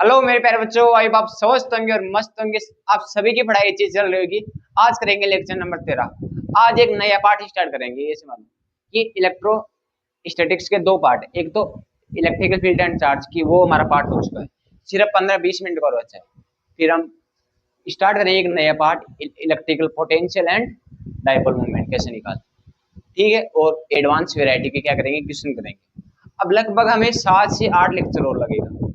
Hello मेरे प्यारे बच्चों, आई आप स्वस्थ होंगे और मस्त होंगे। आप सभी की पढ़ाई अच्छी चल रही होगी। आज करेंगे लेक्चर नंबर 13। आज एक नया पार्ट स्टार्ट करेंगे। ये समझ कि इलेक्ट्रो स्टैटिक्स के दो पार्ट, एक तो इलेक्ट्रिकल फील्ड एंड चार्ज की, वो हमारा पार्ट हो चुका है। सिर्फ 15-20 मिनट का बचा है। फिर हम स्टार्ट करेंगे एक नया part, electrical potential and dipole movement कैसे निकालते, ठीक है। और एडवांस वेराइटी के क्या करेंगे, क्वेश्चन करेंगे। अब लगभग हमें 7 से 8 लेक्चर और लगेगा।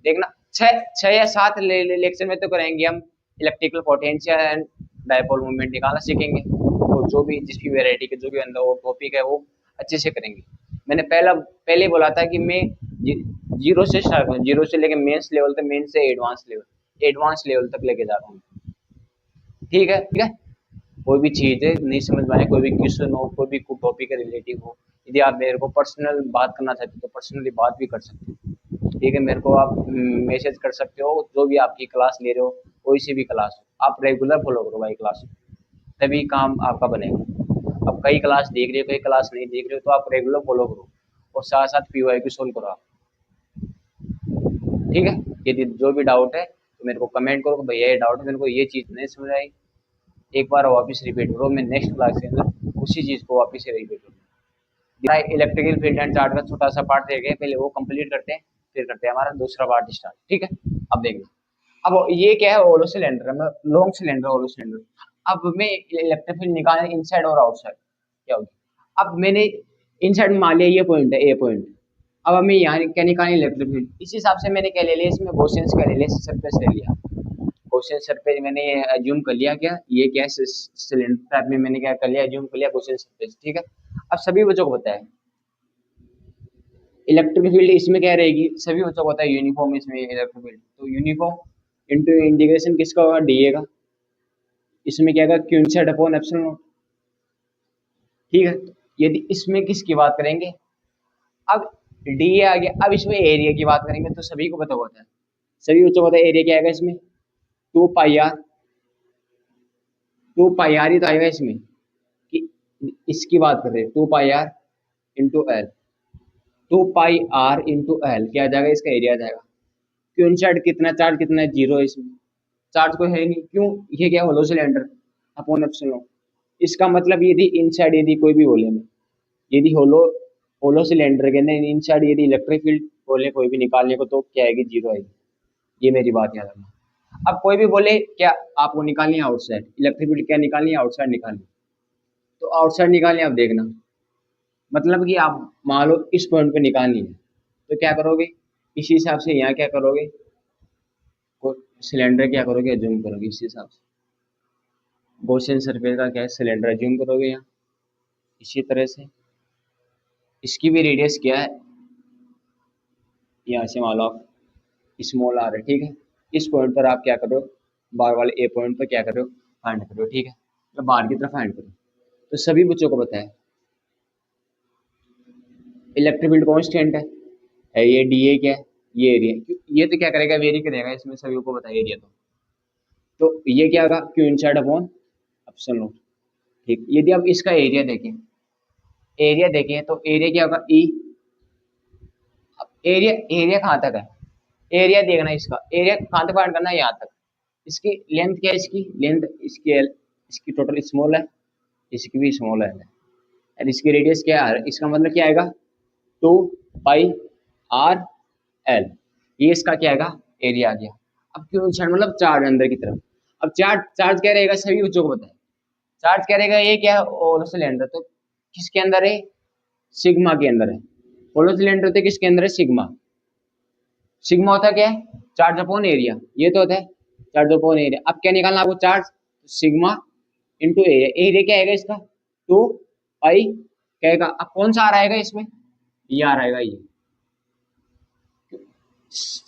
देखना, छह या सात लेक्चर में तो करेंगे हम electrical potential and dipole movement निकालना सीखेंगे। और जो भी जिस भी वेराइटी के जो भी अंदर वो टॉपिक है वो अच्छे से करेंगे। मैंने पहले बोला था कि मैं जीरो से स्टार्ट करूँ, जीरो से लेके मेंस लेवल तक, मेंस से एडवांस लेवल तक लेके जा रहा हूँ। ठीक है, ठीक है। कोई भी चीज़ है नहीं समझ में आए, कोई भी क्वेश्चन हो, कोई भी टॉपिक के रिलेटिव हो, यदि आप मेरे को पर्सनल बात करना चाहते हो तो पर्सनली बात भी कर सकते हो। ठीक है, मेरे को आप मैसेज कर सकते हो। जो भी आपकी क्लास ले रहे हो, कोई सी भी क्लास हो, आप रेगुलर फॉलो करो भाई क्लास, तभी काम आपका बनेगा। अब कई क्लास देख रहे हो, कई क्लास नहीं देख रहे हो, तो आप रेगुलर फॉलो करो और साथ साथ पीवाईक्यू सोल्व करो आप। ठीक है, यदि जो भी डाउट है तो मेरे को कमेंट करो कि भैया ये डाउट है, मेरे को ये चीज़ नहीं समझ आई, एक बार वापस रिपीट करो। मैं नेक्स्ट क्लास के अंदर उसी चीज़ को वापस से रिपीट करूँ। इलेक्ट्रिकल फील्ड एंड चार्ज का छोटा सा पार्ट रह गया, पहले वो कंप्लीट करते हैं, फिर करते हैं हमारा दूसरा पार्ट स्टार्ट। ठीक है, अब देखना। अब ये क्या है, ओलो सिलेंडर, मतलब लॉन्ग सिलेंडर, ओलो सिलेंडर। अब मैं इलेक्ट्रिक फील्ड निकालना इनसाइड और आउटसाइड क्या होगी। अब मैंने इनसाइड मान लिया ये पॉइंट है, ए पॉइंट। अब हमें यहाँ क्या निकालनी, इलेक्ट्रिक फील्ड। इस हिसाब से मैंने क्या ले लिया, इसमें गॉसियन का ले लिया, सरफेस ले लिया। क्वेश्चन सरफेस मैंने अज्यूम कर लिया, क्या ये क्या सिलेंडर टाइप में मैंने क्या कर लिया, अज्यूम कर लिया क्वेश्चन सरफेस। ठीक है, अब सभी बच्चों को पता है इलेक्ट्रिक फील्ड इसमें क्या रहेगी, सभी बच्चों को पता है यूनिफॉर्म इसमें इलेक्ट्रिक फील्ड। तो यूनिफॉर्म इंटू इंटीग्रेशन किसका होगा, डी ए का। इसमें क्या होगा, Q inside upon epsilon not. ठीक है, यदि इसमें किसकी बात करेंगे, अब डी ए आ गया। अब इसमें एरिया की बात करेंगे तो सभी को पता होता है, सभी बच्चों को पता है एरिया क्या आएगा इसमें, 2 पाई आर। 2 पाई आर ही तो आएगा इसमें, कि इसकी बात कर रहे हैं, 2 pi r into l. 2 pi r into l क्या आ जाएगा, इसका एरिया आ जाएगा। क्यों इनसाइड कितना चार्ज, कितना है, जीरो है इसमें, चार्ज कोई है नहीं। क्यों, ये क्या होलो सिलेंडर अपॉन एप्सिलॉन। इसका मतलब यदि इनसाइड यदि कोई भी बोले में, यदि होलो होलो सिलेंडर के अंदर इनसाइड यदि इलेक्ट्रिक फील्ड बोले कोई भी निकालने को, तो क्या आएगी, जीरो आएगी। ये मेरी बात याद रखना। अब कोई भी बोले क्या आपको निकालनी है आउटसाइड इलेक्ट्रिक फील्ड, क्या निकालनी है, आउटसाइड निकालनी, तो आउटसाइड निकालनी है। आप देखना, मतलब कि आप मान लो इस पॉइंट पे निकालनी है, तो क्या करोगे, इसी हिसाब से यहाँ क्या करोगे, सिलेंडर क्या करोगे, जूम करोगे इसी हिसाब से। गॉसियन सरफेस का क्या है, सिलेंडर जूम करोगे यहाँ इसी तरह से। इसकी भी रेडियस क्या है, यहाँ से मान लो आप स्मॉल आर है। ठीक है, इस पॉइंट पर आप क्या करो, बार वाले ए पॉइंट पर क्या करो, फाइंड करो। ठीक है, तो बाहर की तरफ फाइंड करो। तो सभी बच्चों को पता है इलेक्ट्रिक फील्ड कांस्टेंट है ये डी ए क्या है, ये एरिया। ये तो क्या करेगा, वेरी करेगा, इसमें सभी को पता है एरिया। तो ये क्या होगा, Q inside upon epsilon not. ठीक, यदि आप इसका एरिया देखें, एरिया देखें तो एरिया क्या होगा, ई। अब एरिया, एरिया कहाँ तक है, एरिया देखना, इसका एरिया कहाँ तक फाइंड करना है, यहाँ तक। इसकी लेंथ क्या है, इसकी लेंथ, इसकी एल, इसकी टोटल स्मॉल है, इसकी भी स्मॉल है, और इसकी रेडियस क्या है, इसका मतलब क्या आएगा, 2 पाई आर एल। ये इसका क्या आएगा, एरिया आ गया। अब क्यों इनसाइड मतलब चार्ज अंदर की तरफ। अब चार्ज, चार्ज क्या रहेगा, सभी बच्चों को पता है चार्ज क्या रहेगा, ये क्या है, होलो सिलेंडर। तो किसके अंदर है, सिग्मा के अंदर है। होलो सिलेंडर होते किसके अंदर है, सिग्मा। सिग्मा होता क्या है, चार्ज अपॉन एरिया, ये तो होता है चार्ज अपॉन एरिया। अब क्या निकालना आपको, charge, sigma into area. Area क्या आएगा इसका, 2 पाई क्या आएगा। अब कौन सा आ रहेगा इसमें, ये आ रहेगा, ये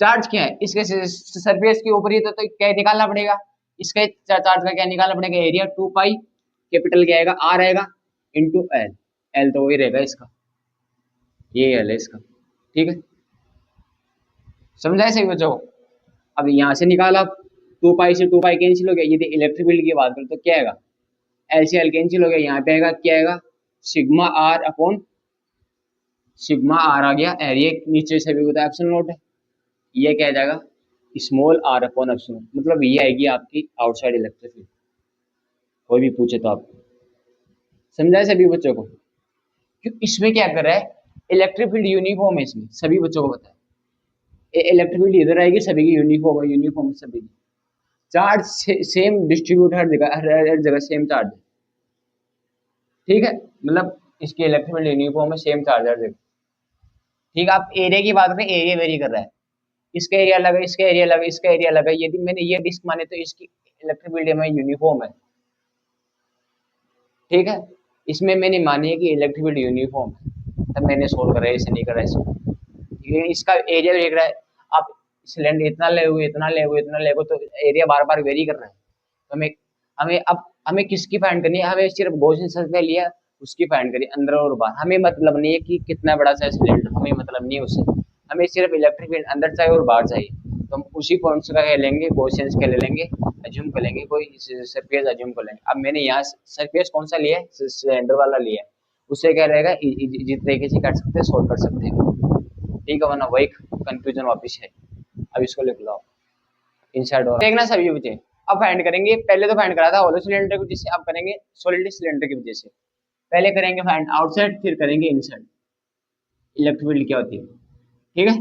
चार्ज क्या है, इसके सरफेस के ऊपर ही तो क्या निकालना पड़ेगा, इसका चार्ज का क्या निकालना पड़ेगा, एरिया। 2 पाई कैपिटल क्या आएगा, आर आएगा इंटू एल। एल तो वही रहेगा इसका, ये एल है इसका। ठीक है, समझाए सही बच्चों को। अब यहाँ से निकाला, 2 पाई से 2 पाई कैंसिल हो गया। यदि इलेक्ट्रिक फील्ड की बात करें तो क्या आएगा, एल से एल कैंसिल हो गया, यहाँ पे आएगा क्या आएगा, sigma r upon sigma r आ गया, एरिया नीचे से भी होता है एप्सिलॉन नॉट है। ये क्या आ जाएगा, स्मॉल आर अपॉन एप्सिलॉन, मतलब ये आएगी आपकी आउटसाइड इलेक्ट्रिक फील्ड। कोई भी पूछे तो आपको समझाए सभी बच्चों को, क्योंकि इसमें क्या कर रहा है, इलेक्ट्रिक फील्ड यूनिफॉर्म है इसमें, सभी बच्चों को पता है। इलेक्ट्रिक फील्ड इधर आएगी, सभी की यूनिफॉर्म है, यूनिफॉर्म सभी की। चार्ज सेम डिस्ट्रीब्यूट हर जगह, हर जगह सेम चार्ज है, ठीक है, मतलब इसकी इलेक्ट्रिक फील्ड यूनिफॉर्म है, सेम चार्ज हर जगह। ठीक है, आप एरिया की बात करें, एरिया वेरी कर रहा है, इसका एरिया अलग है, इसका एरिया अलग है, इसका एरिया अलग है। यदि मैंने ये डिस्क माने तो इसकी इलेक्ट्रिक फील्ड में यूनिफॉर्म है, ठीक है। इसमें मैंने मानी है कि इलेक्ट्रिक फील्ड यूनिफॉर्म है, तब मैंने सोल्व करा है, इसे नहीं करा इसको। ये इसका एरिया देख रहा है, आप सिलेंडर इतना ले हुए, इतना ले हुए, इतना ले हुए, तो एरिया बार बार वेरी कर रहा है। तो हमें हमें अब हमें किसकी फाइंड करनी है, हमें सिर्फ गॉसियन सर्कल लिया, उसकी फाइंड करिए अंदर और बाहर। हमें मतलब नहीं है कि कितना बड़ा सा सिलेंडर, हमें मतलब नहीं है उससे, हमें सिर्फ इलेक्ट्रिक फील्ड अंदर चाहिए और बाहर चाहिए। तो हम उसी पॉइंट्स का क्या लेंगे, गॉसियन के ले लेंगे, अज्यूम कर लेंगे, कोई सरफेस अज्यूम कर लेंगे। अब मैंने यहाँ सरफेस कौन सा लिया है, सिलेंडर वाला लिया है, उससे क्या रहेगा, जिस तरीके से कर सकते हैं, सोल्व कर सकते हैं, ठीक है, वरना वही कंफ्यूजन वापिस है। अब इसको लिख लो इनसाइड और देखना सभी बच्चे। अब फाइंड करेंगे, पहले तो फाइंड करा था होलो सिलेंडर की वजह से, अब करेंगे सॉलिड सिलेंडर की वजह से। पहले करेंगे फाइंड आउटसाइड, फिर करेंगे इनसाइड इलेक्ट्रिक फील्ड क्या होती है, ठीक है।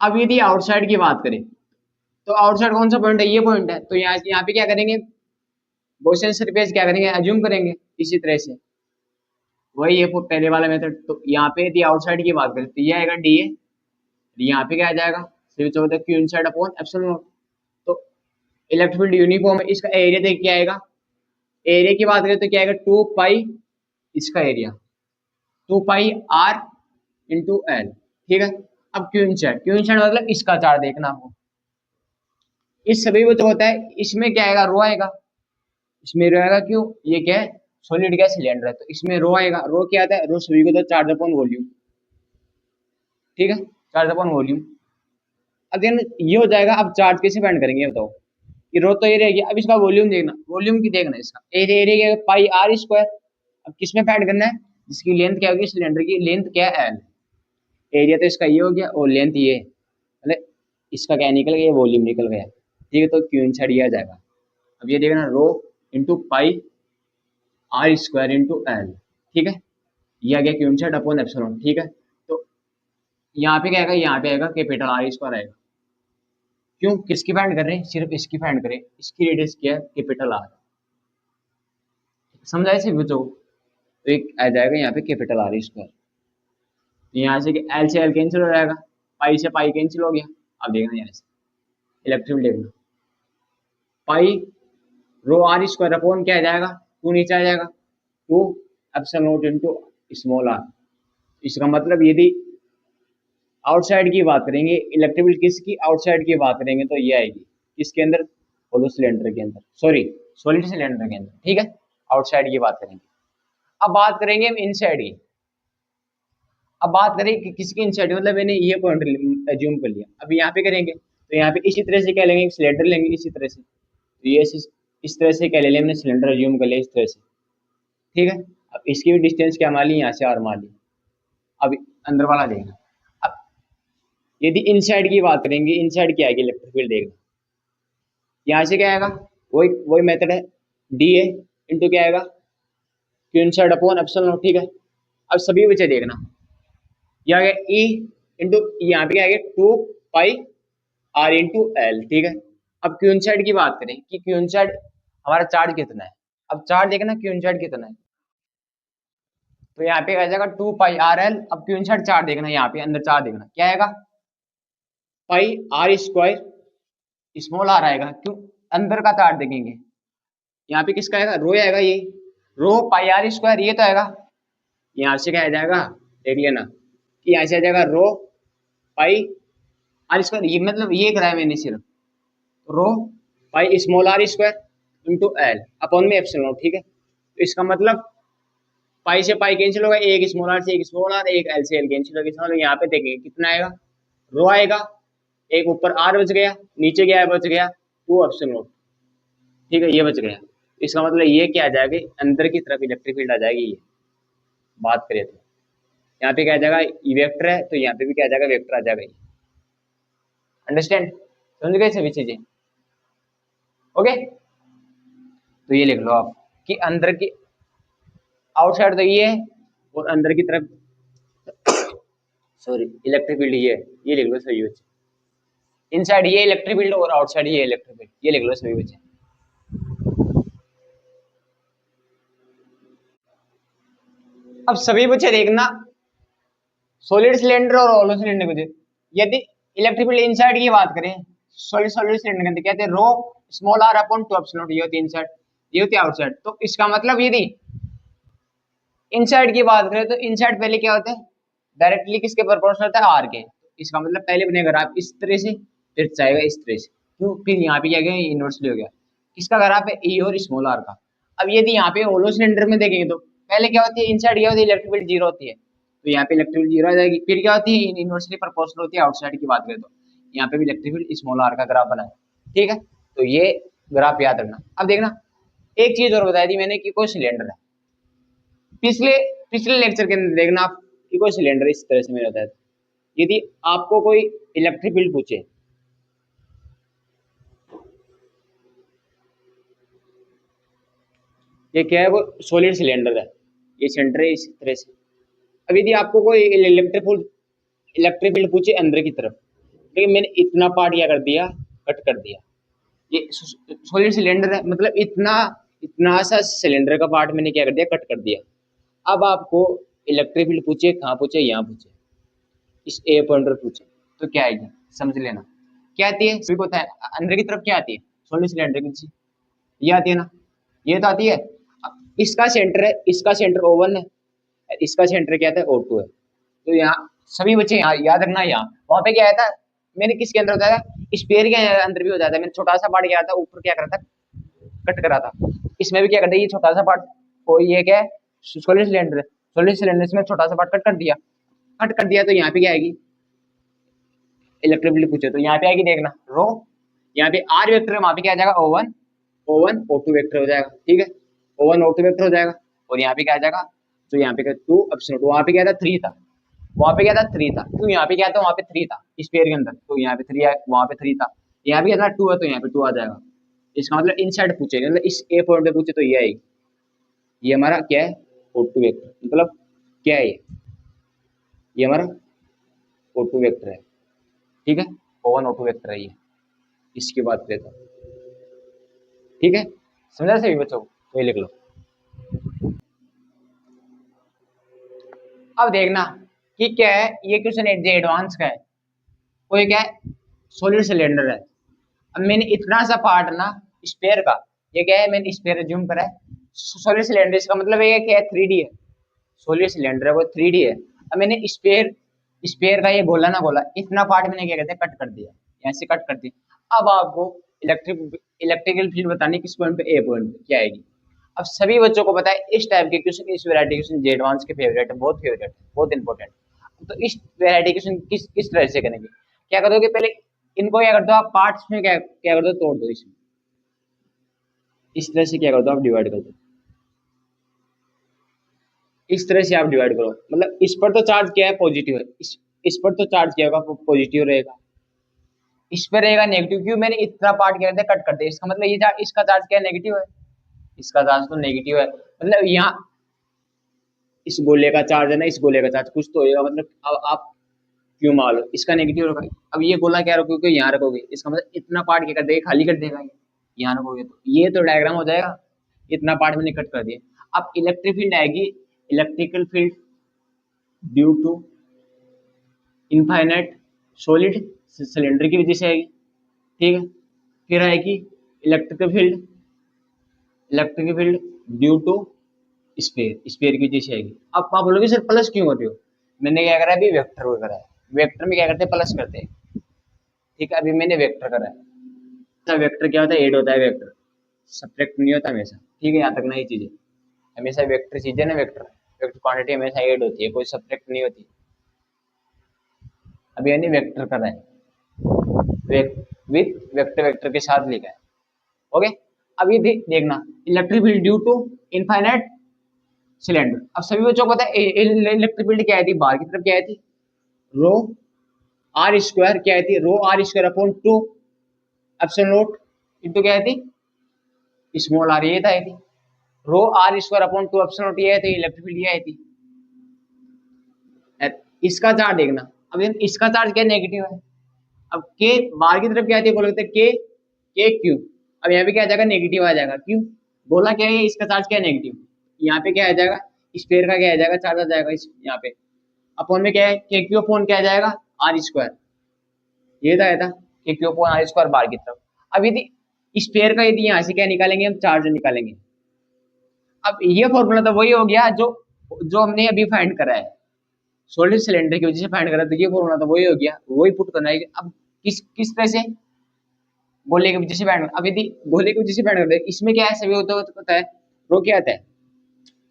अब यदि आउटसाइड की बात करें, तो आउटसाइड कौन सा पॉइंट है, ये पॉइंट है। तो यहाँ पे क्या करेंगे, गॉसियन सरफेस क्या करेंगे, अज्यूम करेंगे इसी तरह से, वही है पहले वाला मेथड। तो यहाँ पे यदि आउटसाइड की बात करें तो ये आएगा डी ए, यहाँ पे क्या आ जाएगा, सिर्फ चौदह Q inside upon epsilon not. तो इलेक्ट्रिक फील्ड यूनिफॉर्म है, इसका एरिया देख क्या आएगा, एरिया की बात करें तो क्या आएगा, 2 पाई इसका area, 2 pi r into l, ठीक है। अब क्यू इनसाइड, क्यू इनसाइड मतलब इसका चार्ज देखना आपको, इस सभी को जो होता है, इसमें क्या आएगा, रो आएगा, इसमें रो आएगा, क्यों, ये क्या है, सॉलिड गैस सिलेंडर है, तो इसमें रो आएगा। रो क्या आता है, रो सभी को तो चार्ज अपॉन वॉल्यूम, ठीक है, चार्ज अपॉन वॉल्यूम। अगेन ये हो जाएगा। अब चार्ज कैसे फाइंड करेंगे बताओ, कि रो तो ये रहेगी, अब इसका वॉल्यूम देखना, वॉल्यूम की देखना, इसका area, area pi r square. अब किसमें फाइंड करना है, जिसकी लेंथ क्या होगी, सिलेंडर की लेंथ क्या है, एल। एरिया तो इसका ये हो गया और लेंथ ये, मतलब इसका क्या निकल गया, वॉल्यूम निकल गया, ठीक है। तो क्यू इनसाइड ये आ जाएगा। अब ये देखना, rho into pi r square into l, ठीक है, ये आ गया क्यू इनसाइड अपॉन एप्सिलॉन, ठीक है। तो यहाँ पे क्या आएगा, यहाँ पे आएगा कैपिटल आर स्क्वायर आएगा। क्यों, किसकी फाइंड कर रहे हैं, सिर्फ इसकी फाइंड करें, इसकी रेडियस क्या है, कैपिटल आर, समझ आए सभी बच्चों को। तो एक आ जाएगा यहाँ पे कैपिटल आर स्क्वायर, तो यहाँ से एल से एल कैंसिल हो जाएगा, पाई से पाई कैंसिल हो गया। अब देखना यहाँ से इलेक्ट्रिक फील्ड देखना, pi rho r square upon क्या आ जाएगा, 2 नीचे आ जाएगा, 2 epsilon naught into small r. इसका मतलब यदि आउटसाइड की बात करेंगे, इलेक्ट्रिक फील्ड किसकी, आउटसाइड की बात करेंगे तो ये आएगी किसके अंदर, होलो सिलेंडर के अंदर, सॉरी सॉलिड सिलेंडर के अंदर, ठीक है। आउटसाइड की बात करेंगे। अब बात करेंगे हम इनसाइड की। अब बात करें कि किसकी इनसाइड, मतलब मैंने ये पॉइंट एज्यूम कर लिया। अब यहाँ पे करेंगे तो यहाँ पे इसी तरह से क्या लेंगे, सिलेंडर लेंगे इसी तरह से, तो ये इस तरह से क्या ले लिया, हमने सिलेंडर एज्यूम कर लिया इस तरह से, ठीक है। अब इसकी भी डिस्टेंस क्या मान ली, यहाँ से आर मान ली। अब अंदर वाला देखना, अब यदि इनसाइड की बात करेंगे, इनसाइड क्या आएगी, इलेक्ट्रिक फील्ड देखना, यहाँ से क्या आएगा, वही वही मेथड है, डी ए इंटू क्या आएगा, Q inside upon epsilon not, ठीक है। अब सभी बच्चे देखना, ये आ गया ई इंटू, यहाँ पे क्या आ गया, 2 पाई आर इंटू एल, ठीक है। अब क्यू इनसाइड की बात करें कि क्यू इनसाइड हमारा चार्ज कितना है, अब चार्ज देखना क्यू इनसाइड कितना है, तो यहाँ पे आ जाएगा 2 पाई आर एल। अब क्यू इनसाइड चार्ज देखना, यहाँ पे अंदर चार्ज देखना क्या आएगा, पाई आर स्क्वायर, स्मॉल आर आएगा, क्यों, अंदर का चार्ज देखेंगे, यहाँ पे किसका आएगा, रो आएगा, ये रो पाई आर स्क्वायर, ये तो आएगा। यहाँ से क्या आ जाएगा, देख लेना कि यहाँ से आ जाएगा रो पाई आर स्क्वायर, ये मतलब ये कराया मैंने सिर्फ, rho pi small r square into l upon में एप्सिलॉन, ठीक है। तो इसका मतलब पाई से पाई कैंसिल होगा, एक स्मॉल आर से एक स्मॉल आर, एक एल से एल कैंसिल होगा, इसका मतलब यहाँ पे देखेंगे कितना आएगा, रो आएगा, एक ऊपर आर बच गया, नीचे गया बच गया 2 एप्सिलॉन, ठीक है, ये बच गया। इसका मतलब ये क्या आ जाएगी, अंदर की तरफ इलेक्ट्रिक फील्ड आ जाएगी, ये बात करें तो, यहाँ पे क्या आ जाएगा, ई वेक्टर है तो यहाँ पे भी क्या आ जाएगा, वेक्टर आ जाएगा। अंडरस्टैंड, समझ गए सभी चीजें? ओके, तो ये लिख लो आप कि अंदर की आउटसाइड तो ये है और अंदर की तरफ सॉरी इलेक्ट्रिक फील्ड ये लिख लो सभी बच्चे। इनसाइड ये इलेक्ट्रिक फील्ड और आउटसाइड ये इलेक्ट्रिक फील्ड, ये लिख लो सभी बच्चे। अब सभी बच्चे देखना, सॉलिड सिलेंडर और होलो सिलेंडर के, यदि इलेक्ट्रिक फील्ड इनसाइड की बात करें, सॉलिड सॉलिड सिलेंडर के अंदर कहते हैं rho small r upon 2 epsilon naught, ये होती है इनसाइड, ये होती है आउटसाइड। तो इसका मतलब यदि इनसाइड की बात करें तो इनसाइड पहले क्या होता है, डायरेक्टली किसके प्रोपोर्शनल होता है, आर के। इसका मतलब पहले बनेगा ग्राफ इस तरह से, फिर जाएगा इस तरह से, क्यों, फिर यहाँ पे क्या गया, इनवर्सली हो गया। किसका ग्राफ है, ई और स्मॉल आर का। अब यदि यहाँ पे होलो सिलेंडर में देखेंगे तो पहले क्या होती है, इनसाइड क्या होती है, इलेक्ट्रिक फील्ड जीरो होती है, तो यहाँ पे इलेक्ट्रिक फील्ड जीरो आ जाएगी। फिर क्या होती है, इनवर्सली प्रोपोर्शनल होती है आउटसाइड की बात करें तो यहाँ पे भी इलेक्ट्रिक फील्ड स्मॉल आर का ग्राफ बना है। ठीक है, तो ये ग्राफ याद रखना। अब देखना एक चीज और बताई थी मैंने कि कोई सिलेंडर है, पिछले पिछले लेक्चर के अंदर देखना आप कि कोई सिलेंडर इस तरह से मैंने बताया था, यदि आपको कोई इलेक्ट्रिक फील्ड पूछे, ये क्या है, वो सॉलिड सिलेंडर है, ये सेंटर है इस तरह से। अब यदि आपको कोई इलेक्ट्रिक फील्ड पूछे अंदर की तरफ, लेकिन मैंने इतना पार्ट क्या कर दिया, कट कर दिया। ये सॉलिड सिलेंडर है, मतलब इतना इतना सा सिलेंडर का पार्ट मैंने क्या कर दिया, कट कर दिया। अब आपको इलेक्ट्रिक फील्ड पूछे, कहाँ पूछे, यहाँ पूछे, इस ए पॉइंट पर पूछे, तो क्या आएगी, समझ लेना। क्या आती है, सभी को पता है अंदर की तरफ क्या आती है, सॉलिड सिलेंडर की, ये आती है ना, ये तो आती है। इसका सेंटर है, इसका सेंटर O1 है, इसका सेंटर क्या था, O2 है। तो यहाँ सभी बच्चे यहाँ याद रखना, यहाँ वहां पे क्या आया था, मैंने किसके अंदर बताया था, स्पेयर के अंदर भी हो जाता है। मैंने छोटा सा पार्ट क्या था, ऊपर क्या करा था, कट करा था। इसमें भी क्या करता है, ये छोटा सा पार्ट, और ये क्या है, सॉलिड सिलेंडर है, सॉलिड सिलेंडर में छोटा सा पार्ट कट कर दिया, कट कर दिया, तो यहाँ पे क्या आएगी, इलेक्ट्रिक फील्ड पूछे तो यहाँ पे आएगी, देखना रो, यहाँ पे आर वेक्टर है, वहां पे क्या आ जाएगा, O1 O2 वेक्टर हो जाएगा। ठीक है, O1 O2 वेक्टर हो जाएगा, और यहाँ पे क्या आ जाएगा, तो यहाँ पे क्या 2 एप्सिलॉन, वहां पे क्या था 3 था, वहां पे क्या था 3 था, क्यों, यहाँ पे क्या था, वहां पे 3 था स्पेयर के अंदर, तो यहाँ पे 3 है, वहां पे 3 था, यहाँ पे क्या था 2 है, तो यहाँ पे 2 आ जाएगा। इसका मतलब इनसाइड पूछे, मतलब इस ए पॉइंट पे पूछे तो ये आएगी, ये हमारा क्या है, O2 वेक्टर, मतलब क्या है ये हमारा O2 वेक्टर है। ठीक है, O1 O2 वेक्टर है ये, इसकी बात करें तो। ठीक है, समझा सभी बच्चों को, तो ये लिख लो। अब देखना कि क्या है, ये क्वेश्चन एडवांस का है, वो ये क्या है, सॉलिड सिलेंडर है। अब मैंने इतना सा पार्ट ना स्पेयर का, ये क्या है, मैंने स्पेयर ज्यूम करा है, सॉलिड सिलेंडर, इसका मतलब ये क्या है, 3D है, सॉलिड सिलेंडर है वो 3D है। अब मैंने स्पेयर स्पेयर का ये गोला ना गोला, इतना पार्ट मैंने क्या कहते हैं, कट कर दिया, यहाँ से कट कर दिया। अब आपको इलेक्ट्रिकल फील्ड बतानी किस पॉइंट पे, ए पॉइंट पे क्या आएगी। अब सभी बच्चों को पता है इस टाइप के क्वेश्चन, इस वैरायटी क्वेश्चन जे एडवांस के फेवरेट है, बहुत फेवरेट है, बहुत इंपॉर्टेंट। तो इस वैरायटी क्वेश्चन किस तरह से करेंगे, क्या करोगे, पहले इनको क्या कर दो आप, पार्ट्स में क्या कर दो, तोड़ दो, इसमें इस तरह से क्या कर दो आप, डिवाइड कर दो, इस तरह से आप डिवाइड करो। मतलब इस पर तो चार्ज क्या है, पॉजिटिव है, इस पर तो चार्ज क्या होगा, पॉजिटिव रहेगा, इस पर रहेगा नेगेटिव, क्यों, मैंने इतना पार्ट क्या करते कट कर दिया, इसका मतलब ये इसका चार्ज क्या है, नेगेटिव है, इसका चार्ज तो नेगेटिव है, मतलब यहाँ इस गोले का चार्ज है ना, इस गोले का चार्ज कुछ तो होगा, मतलब अब आप क्यों मान लो इसका नेगेटिव होगा। अब ये गोला क्या रखोगे, यहाँ रखोगे, इसका मतलब इतना पार्ट क्या कर देगा, खाली कर देगा, ये यहाँ रखोगे तो ये तो डायग्राम हो जाएगा, इतना पार्ट मैंने कट कर दिया। अब इलेक्ट्रिक फील्ड आएगी, electrical field due to infinite solid cylinder की वजह से आएगी। ठीक है, फिर आएगी electric field due to sphere की वजह से आएगी। अब आप बोलोगे सर प्लस क्यों कर रहे हो, मैंने क्या करा है, अभी वेक्टर को करा है, वेक्टर में क्या करते हैं, प्लस करते हैं। ठीक है, अभी मैंने वेक्टर करा है, तो वेक्टर क्या होता है, ऐड होता है, वेक्टर सब्ट्रैक्ट नहीं होता हमेशा। ठीक है, याद रखना ये चीजें, हमेशा वेक्टर चीजें ना, वेक्टर वेक्टर क्वांटिटी हमेशा ऐड होती है, कोई सब्ट्रैक्ट नहीं होती। अभी यानी वेक्टर करा है, विथ वेक्टर वेक्टर के साथ लिखा है। ओके, अब ये देखना, electric field due to infinite cylinder. अब सभी बच्चों को पता है इलेक्ट्रिक फील्ड क्या थी, बाहर की तरफ क्या थी, रो आर स्क्वायर, क्या थी, rho r square upon 2 epsilon naught into क्या थी, स्मॉल आर, ये था, ये थी rho r square upon 2 epsilon naught, ये थी इलेक्ट्रिक फील्ड, ये थी। इसका चार्ज देखना, अब इसका चार्ज क्या नेगेटिव है, अब के बाहर की तरफ क्या थी, बोलोगे के के क्यू, अब यहाँ पे क्या आ जाएगा, नेगेटिव आ जाएगा, क्यों, बोला क्या है इसका चार्ज क्या है, नेगेटिव, यहाँ पे क्या आ जाएगा, स्फीयर का क्या आ जाएगा, चार्ज आ जाएगा इस यहाँ पे, अपॉन में क्या है, के क्यू अपॉन क्या आ जाएगा, आर स्क्वायर, ये था के क्यू अपॉन आर स्क्वायर बाहर की तरफ। अब यदि स्फीयर का यदि यहाँ से क्या निकालेंगे, हम चार्ज निकालेंगे। अब ये फॉर्मूला तो वही हो गया जो जो हमने अभी फाइंड करा है, सॉलिड सिलेंडर की वजह से फाइंड करा, तो ये फॉर्मूला तो वही हो गया, वही पुट करना है। अब किस किस तरह से, गोले की वजह से फाइंड, अब यदि गोले की वजह से फाइंड करते हैं, इसमें क्या है, सभी होता है रो क्या आता है,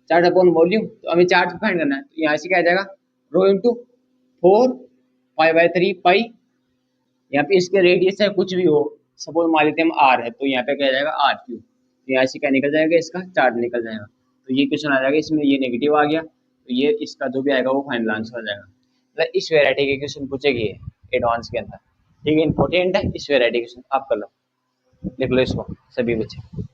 चार्ज अपॉन वॉल्यूम, तो हमें चार्ज फाइंड करना है, तो यहाँ से क्या आ जाएगा, रो इंटू 4 पाई/3 पाई, यहाँ पे इसके रेडियस है कुछ भी हो, सपोज मान लेते हैं हम आर है, तो यहाँ पे क्या आ जाएगा आर क्यू, तो यहाँ से क्या निकल जाएगा, इसका चार्ज निकल जाएगा, तो ये क्वेश्चन आ जाएगा, इसमें ये नेगेटिव आ गया, तो ये इसका जो भी आएगा वो फाइनल आंसर आ जाएगा। मतलब इस वेराइटी के क्वेश्चन पूछेगी एडवांस के अंदर, ठीक है, इंपॉर्टेंट है, इस वेराइटी क्वेश्चन आप कर लो, लिख लो इसको सभी बच्चे।